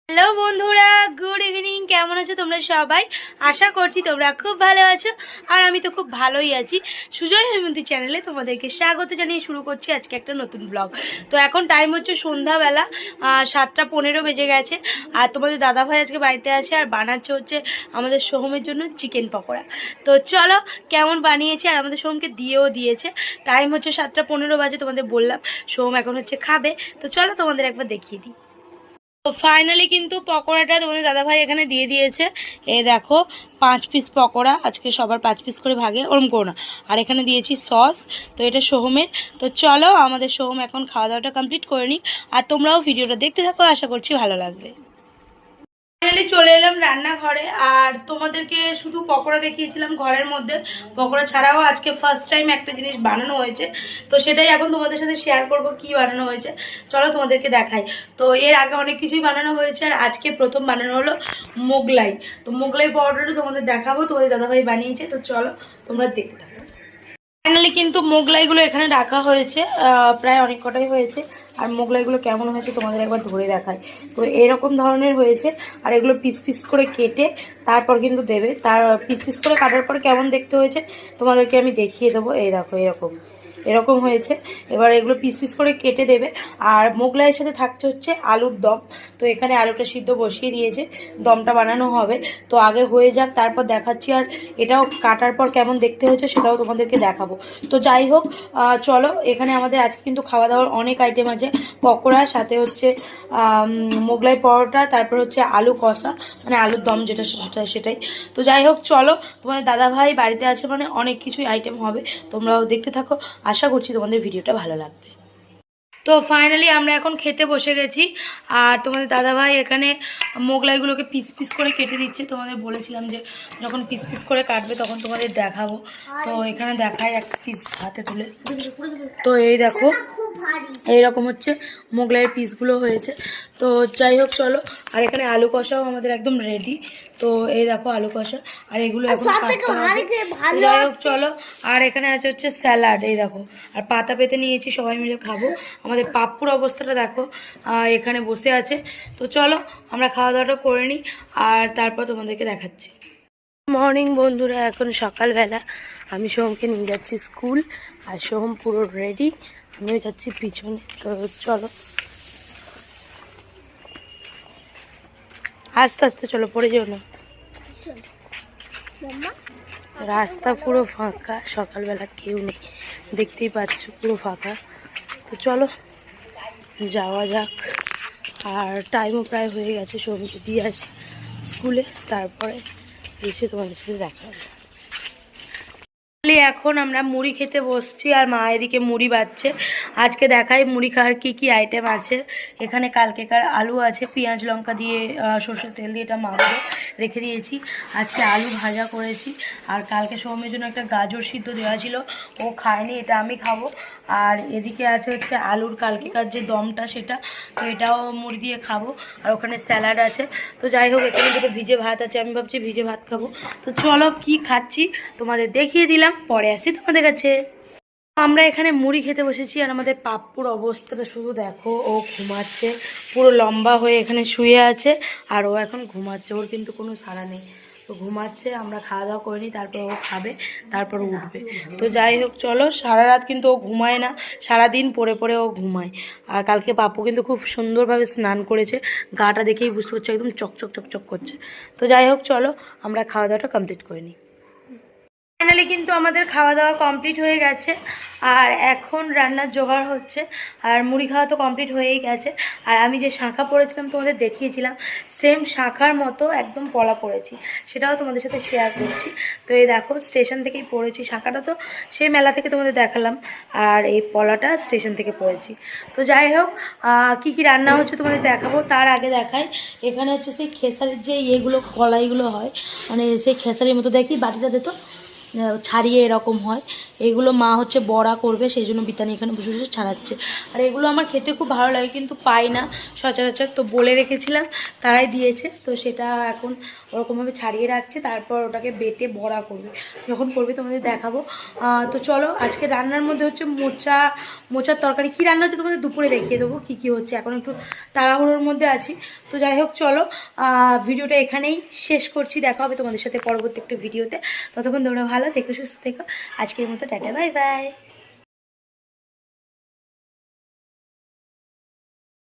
Hello বন্ধুরা, good evening. কেমন আছো তোমরা সবাই? আশা করছি তোমরা খুব ভালো আছো, আর আমি তো খুব ভালোই আছি। সুজয় হেমন্তী চ্যানেলে তোমাদেরকে স্বাগত জানিয়ে শুরু করছি আজকে একটা নতুন ব্লগ। তো এখন টাইম হচ্ছে সন্ধ্যাবেলা, 7:15 বেজে গেছে। আর তোমাদের দাদাভাই আজকে বাড়িতে আছে আর বানাচ্ছে হচ্ছে আমাদের সোহমের জন্য চিকেন পকোড়া। তো চলো কেমন বানিয়েছে, আর আমাদের সোহমকে দিয়েও দিয়েছে। টাইম হচ্ছে 7:15 বাজে, তোমাদের বললাম সোহম এখন হচ্ছে খাবে। তো চলো তোমাদের একবার দেখিয়ে দিই। তো ফাইনালি কিন্তু পকোড়াটা তোমাদের দাদাভাই এখানে দিয়ে দিয়েছে। এ দেখো, 5 পিস পকোড়া, আজকে সবার 5 পিস করে ভাগে, ওরম করো না। আর এখানে দিয়েছি সস। তো এটা সোহমের। তো চলো আমাদের সোহম এখন খাওয়া দাওয়াটা কমপ্লিট করে নিই, আর তোমরাও ভিডিওটা দেখতে থাকো, আশা করছি ভালো লাগবে। ফাইনালি চলে এলাম রান্নাঘরে, আর তোমাদেরকে শুধু পকোড়া দেখিয়েছিলাম ঘরের মধ্যে। পকোড়া ছাড়াও আজকে ফার্স্ট টাইম একটা জিনিস বানানো হয়েছে, তো সেটাই এখন তোমাদের সাথে শেয়ার করব কি বানানো হয়েছে। চলো তোমাদেরকে দেখাই। তো এর আগে অনেক কিছুই বানানো হয়েছে, আর আজকে প্রথম বানানো হলো মোগলাই। তো মোগলাই পাউডারটা তোমাদের দেখাবো, তোমাদের দাদাভাই বানিয়েছে। তো চলো তোমরা দেখতে থাকো। ফাইনালি কিন্তু মোগলাইগুলো এখানে রাখা হয়েছে, প্রায় অনেক কটাই হয়েছে। আর মোগলাইগুলো কেমন হয়েছে তোমাদের একবার ধরে দেখায়। তো এরকম ধরনের হয়েছে, আর এগুলো পিস পিস করে কেটে তারপর কিন্তু দেবে। তার পিস পিস করে কাটার পর কেমন দেখতে হয়েছে তোমাদেরকে আমি দেখিয়ে দেবো। এই দেখো, এরকম এরকম হয়েছে। এবার এগুলো পিস পিস করে কেটে দেবে। আর মোগলাইয়ের সাথে থাকছে হচ্ছে আলুর দম। তো এখানে আলুটা সিদ্ধ বসিয়ে দিয়েছে, দমটা বানানো হবে। তো আগে হয়ে যাক, তারপর দেখাচ্ছি। আর এটাও কাটার পর কেমন দেখতে হয়েছে সেটাও তোমাদেরকে দেখাবো। তো যাই হোক, চলো। এখানে আমাদের আজকে কিন্তু খাওয়া দাওয়ার অনেক আইটেম আছে। পকোড়া, সাথে হচ্ছে মোগলাই পরোটা, তারপর হচ্ছে আলু কষা, মানে আলুর দম যেটা সেটাই। তো যাই হোক, চলো। তোমাদের দাদাভাই বাড়িতে আছে মানে অনেক কিছুই আইটেম হবে, তোমরাও দেখতে থাকো। আশা করছি তোমাদের ভিডিওটা ভালো লাগবে। তো ফাইনালি আমরা এখন খেতে বসে গেছি, আর তোমাদের দাদাভাই এখানে মোগলাইগুলোকে পিস পিস করে কেটে দিচ্ছে। তোমাদের বলেছিলাম যে যখন পিস পিস করে কাটবে তখন তোমাদের দেখাবো। তো এখানে দেখায় এক পিস হাতে তুলে। তো এই দেখো, এইরকম হচ্ছে মোগলাইয়ের পিসগুলো হয়েছে। তো যাই হোক, চলো। আর এখানে আলু কষাও আমাদের একদম রেডি। তো এই দেখো আলু কষা, আর এগুলো এখন কাটতে হবে। যাই হোক, চলো। আর এখানে আছে হচ্ছে স্যালাড, এই দেখো। আর পাতা পেতে নিয়েছি, সবাই মিলে খাবো। আমাদের পাপ্পুর অবস্থাটা দেখো, এখানে বসে আছে। তো চলো আমরা খাওয়া দাওয়াটা করে নিই, আর তারপর তোমাদেরকে দেখাচ্ছি। মর্নিং বন্ধুরা, এখন সকালবেলা। আমি সোহমকে নিয়ে যাচ্ছি স্কুল, আর সোহম পুরো রেডি, আমিও যাচ্ছি পিছনে। তো চলো আস্তে আস্তে চলো, পড়ে যেও না। রাস্তা পুরো ফাঁকা, সকালবেলা কেউ নেই, দেখতেই পাচ্ছ পুরো ফাঁকা। তো চলো যাওয়া যাক। আর টাইমও প্রায় হয়ে গেছে, সোহমকে দিয়ে আসি স্কুলে, তারপরে এসে তোমাদের সাথে দেখা হবে। এখন আমরা মুড়ি খেতে বসছি, আর মা এদিকে মুড়ি বাচ্ছে। আজকে দেখাই মুড়ি খাওয়ার কি কি আইটেম আছে। এখানে কালকেকার আলু আছে, পেঁয়াজ লঙ্কা দিয়ে সরষের তেল দিয়ে এটা মাখবো, রেখে দিয়েছি। আজকে আলু ভাজা করেছি, আর কালকে সোহমের জন্য একটা গাজর সিদ্ধ দেওয়া ছিল, ও খায়নি, এটা আমি খাবো। আর এদিকে আছে হচ্ছে আলুর কালকেকার যে দমটা, সেটা, তো এটাও মুড়ি দিয়ে খাবো। আর ওখানে স্যালাড আছে। তো যাই হোক, এখানে দুটো ভিজে ভাত আছে, আমি ভাবছি ভিজে ভাত খাবো। তো চলো কি খাচ্ছি তোমাদের দেখিয়ে দিলাম, পরে আসি তোমাদের কাছে। আমরা এখানে মুড়ি খেতে বসেছি, আর আমাদের পাপ্পুর অবস্থাটা শুধু দেখো, ও ঘুমাচ্ছে পুরো লম্বা হয়ে এখানে শুয়ে আছে। আর ও এখন ঘুমাচ্ছে, ওর কিন্তু কোনো সাড়া নেই। তো ঘুমাচ্ছে, আমরা খাওয়া দাওয়া করিনি, তারপর ও খাবে, তারপর উঠবে। তো যাই হোক, চলো। সারা রাত কিন্তু ও ঘুমায় না, সারাদিন পরে পরে ও ঘুমায়। আর কালকে পাপ্পু কিন্তু খুব সুন্দরভাবে স্নান করেছে, গাটা দেখেই বুঝতে পারছো একদম চকচক চকচক করছে। তো যাই হোক, চলো আমরা খাওয়া দাওয়াটা কমপ্লিট করে নিই। ফাইনালি কিন্তু আমাদের খাওয়া দাওয়া কমপ্লিট হয়ে গেছে, আর এখন রান্নার জোগাড় হচ্ছে। আর মুড়ি খাওয়া তো কমপ্লিট হয়েই গেছে। আর আমি যে শাঁখা পরেছিলাম তোমাদের দেখিয়েছিলাম, সেম শাঁখার মতো একদম পলা পরেছি, সেটাও তোমাদের সাথে শেয়ার করছি। তো এই দেখো, স্টেশন থেকেই পরেছি শাঁখাটা, তো সেই মেলা থেকে তোমাদের দেখালাম। আর এই পলাটা স্টেশন থেকে পরেছি। তো যাই হোক, কি কি রান্না হচ্ছে তোমাদের দেখাবো। তার আগে দেখাই, এখানে হচ্ছে সেই খেসারির যে ইয়েগুলো কলাইগুলো হয়, মানে সেই খেসারির মতো, দেখি বাটিটা দিত, ছাড়িয়ে এরকম হয়। এগুলো মা হচ্ছে বড়া করবে, সেই জন্য বিতানি এখানে বসে বসে ছাড়াচ্ছে। আর এগুলো আমার খেতে খুব ভালো লাগে, কিন্তু পাই না সচরাচর, তো বলে রেখেছিলাম, তারাই দিয়েছে। তো সেটা এখন ওরকমভাবে ছাড়িয়ে রাখছে, তারপর ওটাকে বেটে বড়া করবে। যখন করবে তোমাদের দেখাবো। তো চলো, আজকে রান্নার মধ্যে হচ্ছে মোচার তরকারি। কী রান্না হচ্ছে তোমাদের দুপুরে দেখিয়ে দেবো কী কী হচ্ছে, এখন একটু তাড়াহুড়োর মধ্যে আছি। তো যাই হোক, চলো ভিডিওটা এখানেই শেষ করছি। দেখা হবে তোমাদের সাথে পরবর্তী একটা ভিডিওতে। ততক্ষণ তোমরা ভালো থেকো, সুস্থ থেকো। আজকের মতো টাটা, বাই বাই।